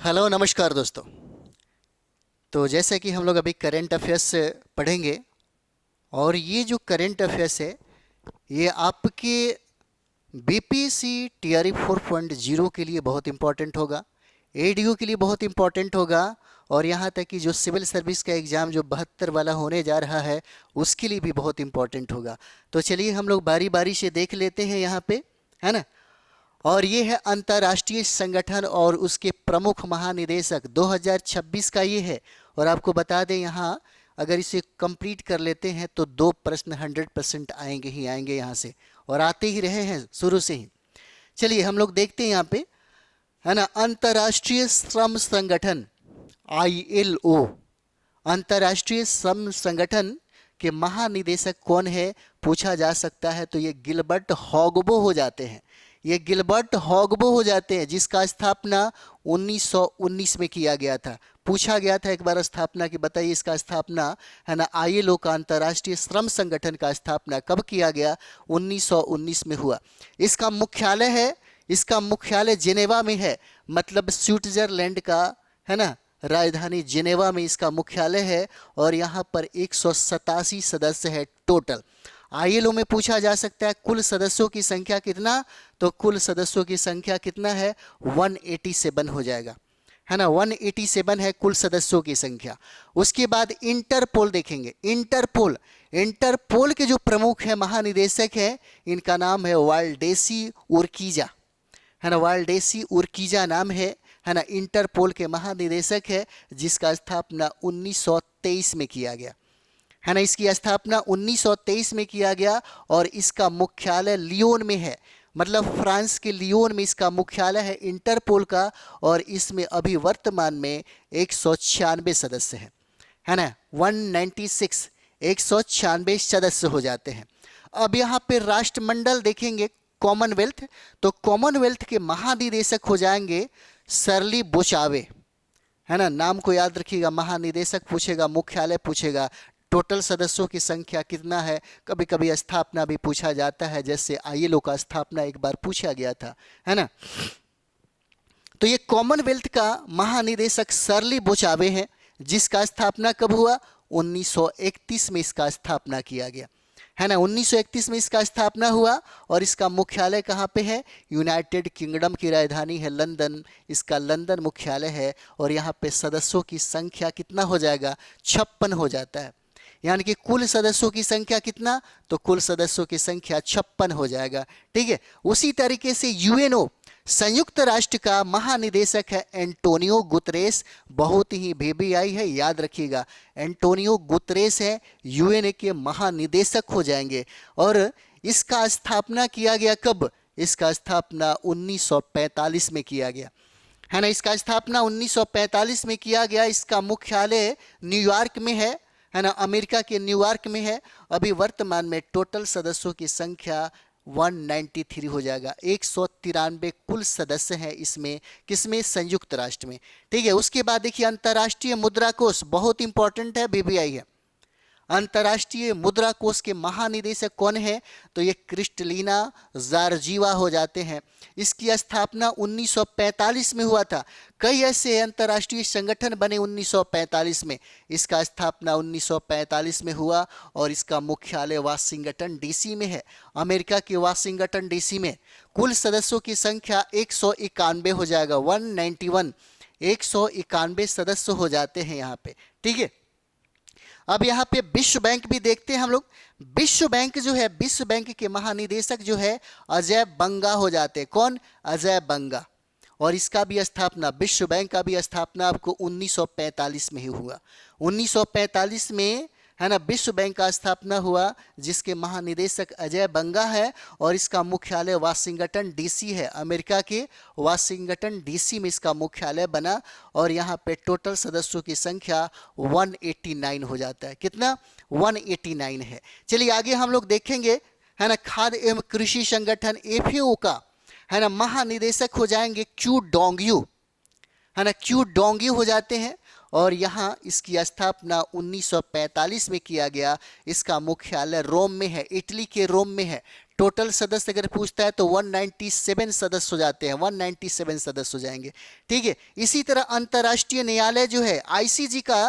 Hello नमस्कार दोस्तों। तो जैसे कि हम लोग अभी करंट अफेयर्स पढ़ेंगे और ये जो करंट अफेयर्स है ये आपके बीपीएससी टीआरई 4.0 के लिए बहुत इंपॉर्टेंट होगा, एडीओ के लिए बहुत इंपॉर्टेंट होगा और यहाँ तक कि जो सिविल सर्विस का एग्ज़ाम जो 72 वाला होने जा रहा है उसके लिए भी बहुत इंपॉर्टेंट होगा। तो चलिए हम लोग बारी बारी से देख लेते हैं यहाँ पे, है ना। और ये है अंतर्राष्ट्रीय संगठन और उसके प्रमुख महानिदेशक 2026 का ये है। और आपको बता दें यहाँ अगर इसे कंप्लीट कर लेते हैं तो 2 प्रश्न 100% आएंगे ही आएंगे यहाँ से, और आते ही रहे हैं शुरू से ही। चलिए हम लोग देखते हैं यहाँ पे, है ना। अंतर्राष्ट्रीय श्रम संगठन ILO, अंतर्राष्ट्रीय श्रम संगठन के महानिदेशक कौन है पूछा जा सकता है तो ये गिलबर्ट हॉगबो हो जाते हैं। ये गिलबर्ट हॉगबो हो जाते हैं जिसका स्थापना 1919 में किया गया था। पूछा गया था एक बार स्थापना की, बताइए इसका स्थापना, है ना, ILO का अंतर्राष्ट्रीय श्रम संगठन का स्थापना कब किया गया? 1919 में हुआ। इसका मुख्यालय है, इसका मुख्यालय जिनेवा में है, मतलब स्विट्जरलैंड का, है ना, राजधानी जिनेवा में इसका मुख्यालय है। और यहाँ पर 187 सदस्य है टोटल। ILO में पूछा जा सकता है कुल सदस्यों की संख्या कितना, तो कुल सदस्यों की संख्या कितना है? 187 हो जाएगा, है ना। 187 है कुल सदस्यों की संख्या। उसके बाद इंटरपोल देखेंगे। इंटरपोल, इंटरपोल के जो प्रमुख है महानिदेशक है इनका नाम है वाल्डेसी उर्कीजा, है ना। वाल्डेसी उर्कीजा नाम है ना। इंटरपोल के महानिदेशक है जिसका स्थापना 1923 में किया गया, है ना। इसकी स्थापना 1923 में किया गया और इसका मुख्यालय लियोन में है, मतलब फ्रांस के लियोन में इसका मुख्यालय है इंटरपोल का। और इसमें अभी वर्तमान में 196 सदस्य हैं, है ना। 196, 196 सदस्य हो जाते हैं। अब यहाँ पे राष्ट्रमंडल देखेंगे, कॉमनवेल्थ, तो कॉमनवेल्थ के महानिदेशक हो जाएंगे शर्ली बोचावे, है ना। नाम को याद रखिएगा, महानिदेशक पूछेगा, मुख्यालय पूछेगा, टोटल सदस्यों की संख्या कितना है, कभी कभी स्थापना भी पूछा जाता है, जैसे ILO का स्थापना एक बार पूछा गया था, है ना। तो ये कॉमनवेल्थ का महानिदेशक शर्ली बोचावे है जिसका स्थापना कब हुआ? 1931 में इसका स्थापना किया गया, है ना। 1931 में इसका स्थापना हुआ और इसका मुख्यालय कहाँ पे है? यूनाइटेड किंगडम की राजधानी है लंदन, इसका लंदन मुख्यालय है। और यहाँ पे सदस्यों की संख्या कितना हो जाएगा? 56 हो जाता है। यानी कि कुल सदस्यों की संख्या कितना, तो कुल सदस्यों की संख्या 56 हो जाएगा, ठीक है। उसी तरीके से UNO, संयुक्त राष्ट्र का महानिदेशक है एंटोनियो गुतरेस, बहुत ही VVI है, याद रखिएगा। एंटोनियो गुतरेस है, UN के महानिदेशक हो जाएंगे। और इसका स्थापना किया गया कब? इसका स्थापना 1945 में किया गया, है ना। इसका स्थापना 1945 में किया गया। इसका मुख्यालय न्यूयॉर्क में है ना, अमेरिका के न्यूयॉर्क में है। अभी वर्तमान में टोटल सदस्यों की संख्या 193 हो जाएगा। 193 कुल सदस्य हैं इसमें, किसमें? संयुक्त राष्ट्र में, ठीक है। उसके बाद देखिए अंतर्राष्ट्रीय मुद्रा कोष, बहुत इंपॉर्टेंट है, VVI है। अंतर्राष्ट्रीय मुद्रा कोष के महानिदेशक कौन है? तो ये क्रिस्टलिना जार्जीवा हो जाते हैं। इसकी स्थापना 1945 में हुआ था। कई ऐसे अंतर्राष्ट्रीय संगठन बने 1945 में, इसका स्थापना 1945 में हुआ और इसका मुख्यालय वाशिंगटन DC में है, अमेरिका के वाशिंगटन DC में। कुल सदस्यों की संख्या 191 हो जाएगा, 191, 191 सदस्य हो जाते हैं यहाँ पे, ठीक है। अब यहाँ पे विश्व बैंक भी देखते हैं हम लोग। विश्व बैंक जो है, विश्व बैंक के महानिदेशक जो है अजय बंगा हो जाते हैं। कौन? अजय बंगा। और इसका भी स्थापना, विश्व बैंक का भी स्थापना आपको 1945 में ही हुआ। 1945 में, है ना, विश्व बैंक का स्थापना हुआ जिसके महानिदेशक अजय बंगा है और इसका मुख्यालय वाशिंगटन DC है, अमेरिका के वाशिंगटन DC में इसका मुख्यालय बना। और यहाँ पे टोटल सदस्यों की संख्या 189 हो जाता है। कितना? 189 है। चलिए आगे हम लोग देखेंगे, है ना, खाद्य एवं कृषि संगठन FAO का, है ना, महानिदेशक हो जाएंगे क्यू डोंगयू, है ना, क्यू डोंगयू हो जाते हैं। और यहाँ इसकी स्थापना 1945 में किया गया। इसका मुख्यालय रोम में है, इटली के रोम में है। टोटल सदस्य अगर पूछता है तो 197 सदस्य हो जाते हैं, 197 सदस्य हो जाएंगे। ठीक है, इसी तरह अंतर्राष्ट्रीय न्यायालय जो है आईसीजे का,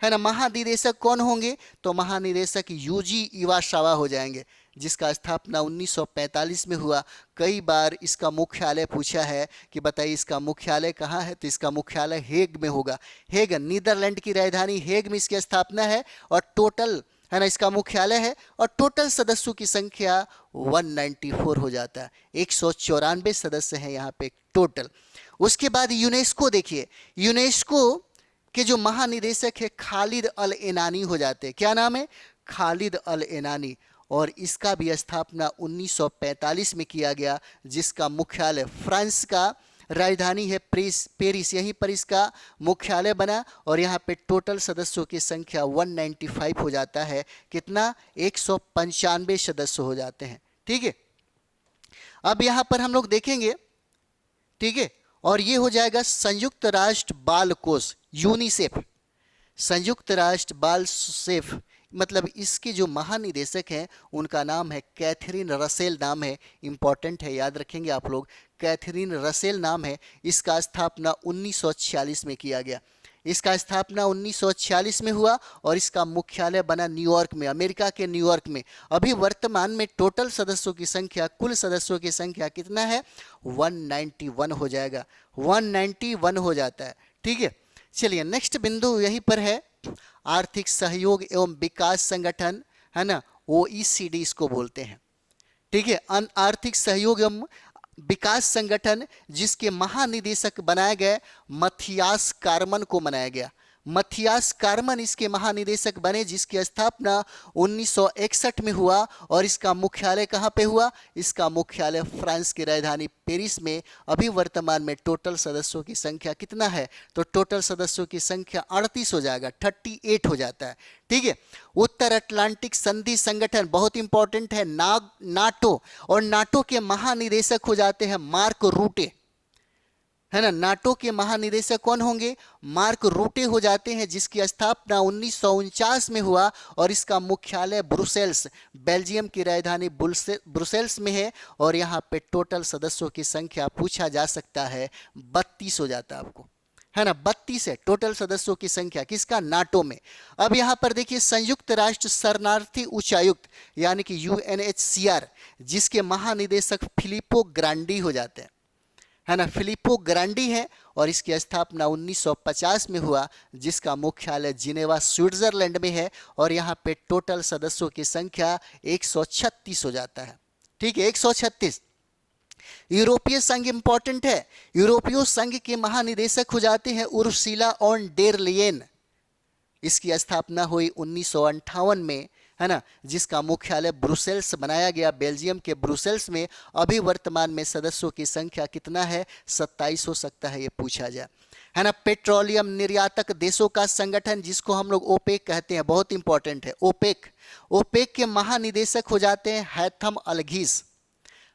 है ना, महानिदेशक कौन होंगे? तो महानिदेशक यूजी इवासावा हो जाएंगे, जिसका स्थापना 1945 में हुआ। कई बार इसका मुख्यालय पूछा है कि बताइए इसका मुख्यालय कहाँ है, तो इसका मुख्यालय हेग में होगा। हेग, नीदरलैंड की राजधानी हेग में इसकी स्थापना है, और टोटल, है ना, इसका मुख्यालय है, और टोटल सदस्यों की संख्या 194 हो जाता है। 194 सदस्य हैं यहाँ पे टोटल। उसके बाद यूनेस्को देखिए, यूनेस्को के जो महानिदेशक है खालिद अल एनानी हो जाते हैं। क्या नाम है? खालिद अल एनानी। और इसका भी स्थापना 1945 में किया गया, जिसका मुख्यालय, फ्रांस का राजधानी है पेरिस, यहीं पर इसका मुख्यालय बना। और यहाँ पे टोटल सदस्यों की संख्या 195 हो जाता है। कितना? 195 सदस्य हो जाते हैं। ठीक है, अब यहाँ पर हम लोग देखेंगे, ठीक है, और ये हो जाएगा संयुक्त राष्ट्र बाल कोष, यूनिसेफ। संयुक्त राष्ट्र बाल सेफ, मतलब इसके जो महानिदेशक हैं उनका नाम है कैथरीन रसेल नाम है। इंपॉर्टेंट है, याद रखेंगे आप लोग, कैथरीन रसेल नाम है। इसका स्थापना 1946 में किया गया। इसका स्थापना 1946 में हुआ, और इसका मुख्यालय बना न्यूयॉर्क में, अमेरिका के न्यूयॉर्क में। अभी वर्तमान में टोटल सदस्यों की संख्या, कुल सदस्यों की संख्या कितना है? 191 हो जाएगा, 191 हो जाता है। ठीक है, चलिए नेक्स्ट बिंदु यहीं पर है, आर्थिक सहयोग एवं विकास संगठन, है ना, ओईसीडी इसको बोलते हैं। ठीक है, आर्थिक सहयोग एवं विकास संगठन, जिसके महानिदेशक बनाए गए मथियास कार्मन को बनाया गया। मथियास कार्मन इसके महानिदेशक बने, जिसकी स्थापना 1961 में हुआ, और इसका मुख्यालय कहाँ पे हुआ? इसका मुख्यालय फ्रांस की राजधानी पेरिस में। अभी वर्तमान में टोटल सदस्यों की संख्या कितना है? तो टोटल सदस्यों की संख्या 38 हो जाएगा, 38 हो जाता है। ठीक है, उत्तर अटलांटिक संधि संगठन बहुत इंपॉर्टेंट है, नाटो, और नाटो के महानिदेशक हो जाते हैं मार्क रूटे, है ना। नाटो के महानिदेशक कौन होंगे? मार्क रूटे हो जाते हैं, जिसकी स्थापना 1949 में हुआ, और इसका मुख्यालय ब्रुसेल्स, बेल्जियम की राजधानी ब्रुसेल्स में है। और यहाँ पे टोटल सदस्यों की संख्या पूछा जा सकता है 32 हो जाता है आपको, है ना, 32 है टोटल सदस्यों की संख्या, किसका? नाटो में। अब यहाँ पर देखिए संयुक्त राष्ट्र शरणार्थी उच्चायुक्त, यानी कि यूएनएचसीआर, जिसके महानिदेशक फिलिपो ग्रांडी हो जाते हैं, है ना, फिलिपो ग्रांडी है। और इसकी स्थापना 1950 में हुआ, जिसका मुख्यालय जिनेवा स्विट्जरलैंड में है। और यहाँ पे टोटल सदस्यों की संख्या 136 हो जाता है। ठीक है, 136। यूरोपीय संघ इंपॉर्टेंट है, यूरोपीय संघ के महानिदेशक हो जाते हैं उर्सुला ऑन डेर लेयेन। इसकी स्थापना हुई 1958 में, है ना, जिसका मुख्यालय ब्रुसेल्स बनाया गया, बेल्जियम के ब्रुसेल्स में। अभी वर्तमान में सदस्यों की संख्या कितना है? 27 हो सकता है, ये पूछा जाए, है ना। पेट्रोलियम निर्यातक देशों का संगठन, जिसको हम लोग ओपेक कहते हैं, बहुत इंपॉर्टेंट है ओपेक। ओपेक के महानिदेशक हो जाते हैं हैथम अलघीस,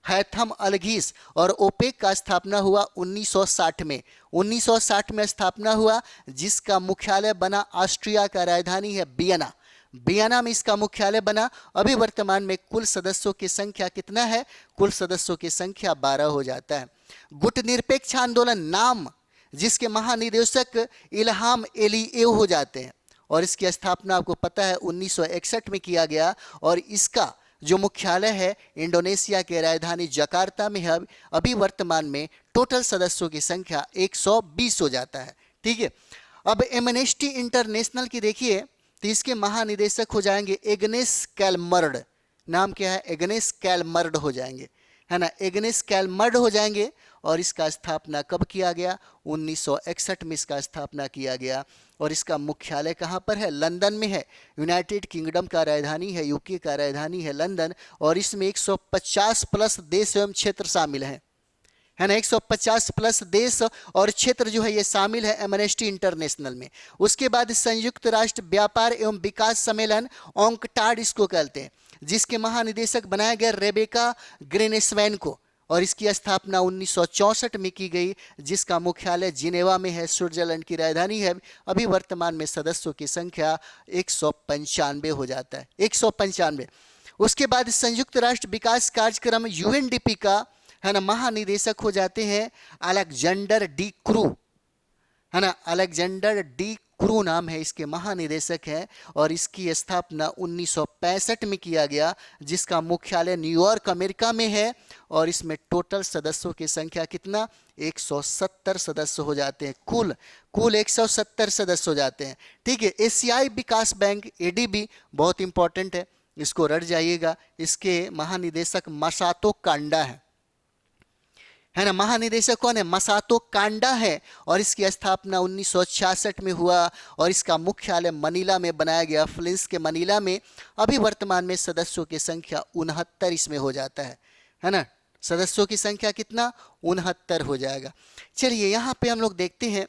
हैथम अलघीस। और ओपेक का स्थापना हुआ 1960 में, 1960 में स्थापना हुआ, जिसका मुख्यालय बना ऑस्ट्रिया का राजधानी है वियना, वियना में इसका मुख्यालय बना। अभी वर्तमान में कुल सदस्यों की संख्या कितना है? कुल सदस्यों की संख्या 12 हो जाता है। गुटनिरपेक्ष आंदोलन नाम, जिसके महानिदेशक इल्हाम एलिएव हो जाते हैं, और इसकी स्थापना आपको पता है 1961 में किया गया। और इसका जो मुख्यालय है इंडोनेशिया के राजधानी जकार्ता में है। अभी वर्तमान में टोटल सदस्यों की संख्या 120 हो जाता है। ठीक है, अब एमनेस्टी इंटरनेशनल की देखिए, तो इसके महानिदेशक हो जाएंगे एग्नेस कैलमर्ड। नाम क्या है? एग्नेस कैलमर्ड हो जाएंगे, है ना, एग्नेस कैलमर्ड हो जाएंगे। और इसका स्थापना कब किया गया? 1961 में इसका स्थापना किया गया। और इसका मुख्यालय कहाँ पर है? लंदन में है। यूनाइटेड किंगडम का राजधानी है, यूके का राजधानी है लंदन। और इसमें 150 प्लस देश एवं क्षेत्र शामिल हैं, है ना, 150 प्लस देश और क्षेत्र जो है ये शामिल है एमनेस्टी इंटरनेशनल में। उसके बाद संयुक्त राष्ट्र व्यापार एवं विकास सम्मेलन, ओंकटाड इसको कहते हैं, जिसके महानिदेशक बनाया गया रेबेका ग्रेनेस्वैन को। और इसकी स्थापना 1964 में की गई, जिसका मुख्यालय जिनेवा में है, स्विट्जरलैंड की राजधानी है। अभी वर्तमान में सदस्यों की संख्या 195 हो जाता है, 195। उसके बाद संयुक्त राष्ट्र विकास कार्यक्रम यूएनडीपी का है ना महानिदेशक हो जाते हैं अलेक्जेंडर डी क्रू, है ना, अलेक्जेंडर डी क्रू नाम है इसके महानिदेशक है, और इसकी स्थापना 1965 में किया गया, जिसका मुख्यालय न्यूयॉर्क अमेरिका में है। और इसमें टोटल सदस्यों की संख्या कितना, 170 सदस्य हो जाते हैं, कुल 170 सदस्य हो जाते हैं। ठीक है, एशियाई विकास बैंक एडीबी बहुत इंपॉर्टेंट है, इसको रट जाइएगा। इसके महानिदेशक मसातो कांडा है ना, महानिदेशक कौन है, मसातो कांडा है, और इसकी स्थापना 1966 में हुआ, और इसका मुख्यालय मनीला में बनाया गया, फिलीपींस के मनीला में। अभी वर्तमान में सदस्यों की संख्या 69 इसमें हो जाता है ना, सदस्यों की संख्या कितना, 69 हो जाएगा। चलिए यहाँ पे हम लोग देखते हैं,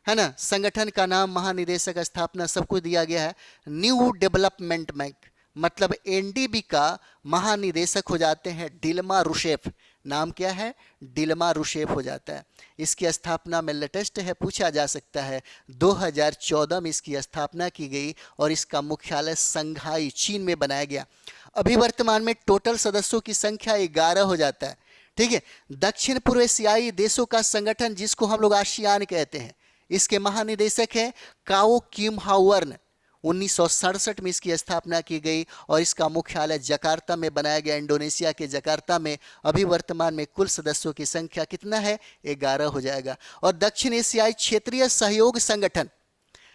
है ना, संगठन का नाम, महानिदेशक, स्थापना सब कुछ दिया गया है। न्यू डेवलपमेंट बैंक मतलब एनडीबी का महानिदेशक हो जाते हैं डिल्मा रूसेफ। नाम क्या है, डिल्मा रूसेफ हो जाता है। इसकी स्थापना में लेटेस्ट है, पूछा जा सकता है, 2014 में इसकी स्थापना की गई, और इसका मुख्यालय संघाई चीन में बनाया गया। अभी वर्तमान में टोटल सदस्यों की संख्या 11 हो जाता है। ठीक है, दक्षिण पूर्व एशियाई देशों का संगठन जिसको हम लोग आसियान कहते हैं, इसके महानिदेशक है काओ किम हावर्न। 1967 में इसकी स्थापना की गई, और इसका मुख्यालय जकार्ता में बनाया गया, इंडोनेशिया के जकार्ता में। अभी वर्तमान में कुल सदस्यों की संख्या कितना है, 11 हो जाएगा। और दक्षिण एशियाई क्षेत्रीय सहयोग संगठन,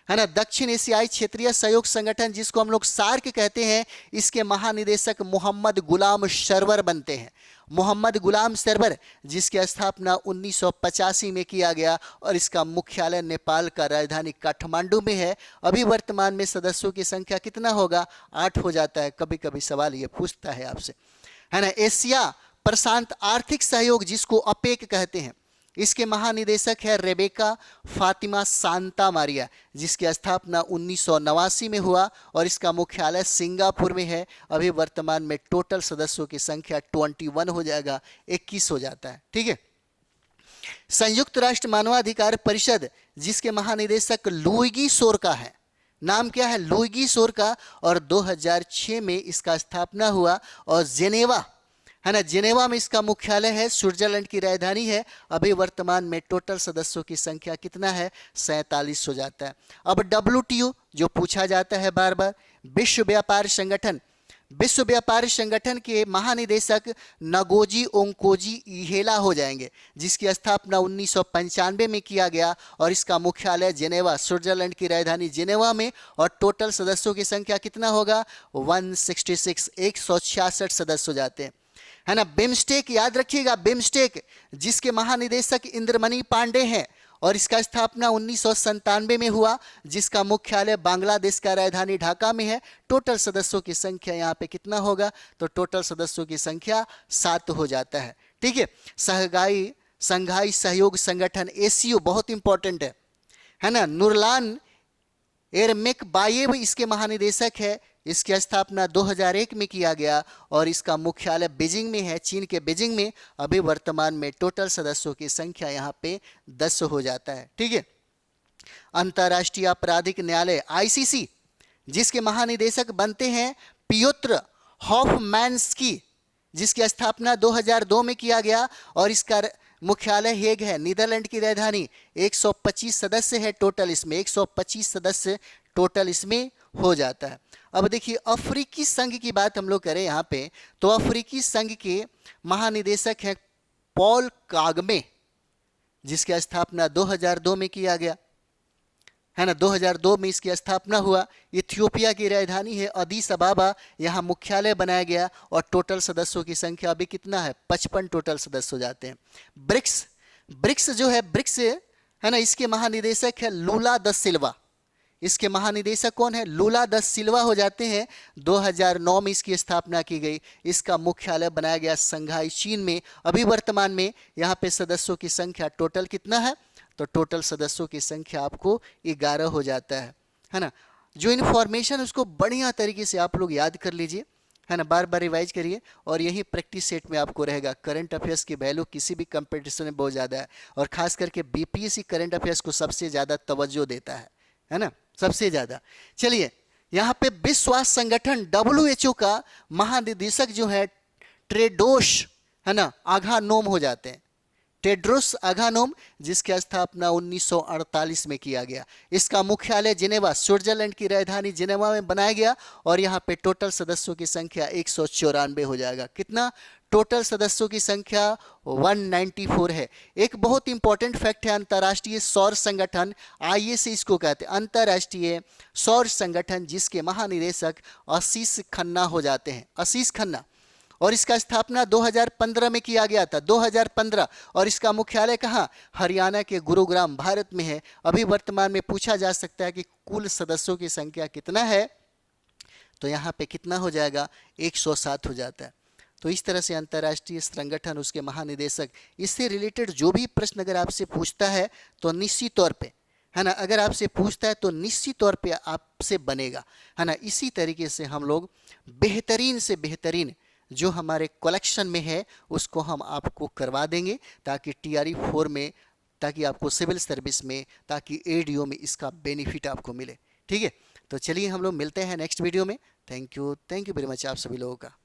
है ना, दक्षिण एशियाई क्षेत्रीय सहयोग संगठन जिसको हम लोग सार्क कहते हैं, इसके महानिदेशक मोहम्मद गुलाम सरवर बनते हैं। मोहम्मद गुलाम सरवर, जिसकी स्थापना 1985 में किया गया, और इसका मुख्यालय नेपाल का राजधानी काठमांडू में है। अभी वर्तमान में सदस्यों की संख्या कितना होगा, 8 हो जाता है। कभी कभी सवाल ये पूछता है आपसे, है ना। एशिया प्रशांत आर्थिक सहयोग जिसको अपेक कहते हैं, इसके महानिदेशक है रेबेका फातिमा सांता मारिया, जिसकी स्थापना 1989 में हुआ, और इसका मुख्यालय सिंगापुर में है। अभी वर्तमान में टोटल सदस्यों की संख्या 21 हो जाएगा, 21 हो जाता है। ठीक है, संयुक्त राष्ट्र मानवाधिकार परिषद जिसके महानिदेशक लुइगी सोरका है। नाम क्या है, लुइगी सोरका, और 2006 में इसका स्थापना हुआ। और जेनेवा, है ना, जेनेवा में इसका मुख्यालय है, स्विट्जरलैंड की राजधानी है। अभी वर्तमान में टोटल सदस्यों की संख्या कितना है, 47 हो जाता है। अब WTO जो पूछा जाता है बार बार, विश्व व्यापार संगठन, विश्व व्यापार संगठन के महानिदेशक नगोजी ओंकोजी इहेला हो जाएंगे, जिसकी स्थापना 1995 में किया गया, और इसका मुख्यालय जेनेवा, स्विट्जरलैंड की राजधानी जेनेवा में। और टोटल सदस्यों की संख्या कितना होगा, 166, 166 सदस्य हो जाते हैं, है ना। बिम्स्टेक याद रखिएगा, बिम्स्टेक जिसके महानिदेशक इंद्रमणि पांडे हैं, और इसका स्थापना 1997 में हुआ, जिसका मुख्यालय बांग्लादेश का राजधानी ढाका में है। टोटल सदस्यों की संख्या यहाँ पे कितना होगा, तो टोटल सदस्यों की संख्या 7 हो जाता है। ठीक है, संघाई सहयोग संगठन ACO बहुत इंपॉर्टेंट है ना। नुरलान एरमेकबायेव इसके महानिदेशक है। इसकी स्थापना 2001 में किया गया, और इसका मुख्यालय बीजिंग में है, चीन के बीजिंग में। अभी वर्तमान में टोटल सदस्यों की संख्या यहाँ पे 10 हो जाता है। ठीक है, अंतर्राष्ट्रीय आपराधिक न्यायालय ICC जिसके महानिदेशक बनते हैं पियोत्र हॉफमैन्स्की, जिसकी स्थापना 2002 में किया गया, और इसका मुख्यालय हेग है, नीदरलैंड की राजधानी। 125 सदस्य है टोटल, इसमें 125 सदस्य टोटल इसमें हो जाता है। अब देखिए, अफ्रीकी संघ की बात हम लोग करें यहाँ पे, तो अफ्रीकी संघ के महानिदेशक हैं पॉल कागमे, जिसकी स्थापना 2002 में किया गया, है ना। 2002 में इसकी स्थापना हुआ। इथियोपिया की राजधानी है अदीस अबाबा, यहाँ मुख्यालय बनाया गया, और टोटल सदस्यों की संख्या अभी कितना है, 55 टोटल सदस्य हो जाते हैं। ब्रिक्स जो है, ब्रिक्स है ना, इसके महानिदेशक है लूला द सिल्वा। इसके महानिदेशक कौन है, लूला द सिल्वा हो जाते हैं। 2009 में इसकी स्थापना की गई। इसका मुख्यालय बनाया गया संघाई चीन में। अभी वर्तमान में यहाँ पे सदस्यों की संख्या टोटल कितना है, तो टोटल सदस्यों की संख्या आपको 11 हो जाता है ना। जो इन्फॉर्मेशन उसको बढ़िया तरीके से आप लोग याद कर लीजिए, है ना, बार बार रिवाइज करिए, और यही प्रैक्टिस सेट में आपको रहेगा। करंट अफेयर्स की वैल्यू किसी भी कंपटीशन में बहुत ज़्यादा है, और खास करके BPSC करंट अफेयर्स को सबसे ज़्यादा तवज्जो देता है ना, सबसे ज़्यादा। चलिए, यहाँ पे विश्व स्वास्थ्य संगठन WHO का महानिदेशक जो है टेड्रोस, है ना, अधानोम हो जाते हैं। टेड्रोस अधानोम, जिसकी स्थापना 1948 में किया गया। इसका मुख्यालय जिनेवा, स्विट्जरलैंड की राजधानी जिनेवा में बनाया गया और यहाँ पे टोटल सदस्यों की संख्या 194 हो जाएगा। कितना? टोटल सदस्यों की संख्या 194 है। एक बहुत इंपॉर्टेंट फैक्ट है, अंतर्राष्ट्रीय सौर संगठन ISA इसको कहते हैं, अंतर्राष्ट्रीय सौर संगठन, जिसके महानिदेशक आशीष खन्ना हो जाते हैं, आशीष खन्ना। और इसका स्थापना 2015 में किया गया था, 2015। और इसका मुख्यालय कहाँ? हरियाणा के गुरुग्राम, भारत में है। अभी वर्तमान में पूछा जा सकता है कि कुल सदस्यों की संख्या कितना है, तो यहाँ पे कितना हो जाएगा? 107 हो जाता है। तो इस तरह से अंतर्राष्ट्रीय संगठन, उसके महानिदेशक, इससे रिलेटेड जो भी प्रश्न अगर आपसे पूछता है तो निश्चित तौर पे, है ना, अगर आपसे पूछता है तो निश्चित तौर पे आपसे बनेगा, है ना। इसी तरीके से हम लोग बेहतरीन से बेहतरीन जो हमारे कलेक्शन में है उसको हम आपको करवा देंगे, ताकि TRE 4 में, ताकि आपको सिविल सर्विस में, ताकि ADO में इसका बेनिफिट आपको मिले। ठीक है, तो चलिए हम लोग मिलते हैं नेक्स्ट वीडियो में। थैंक यू वेरी मच आप सभी लोगों का।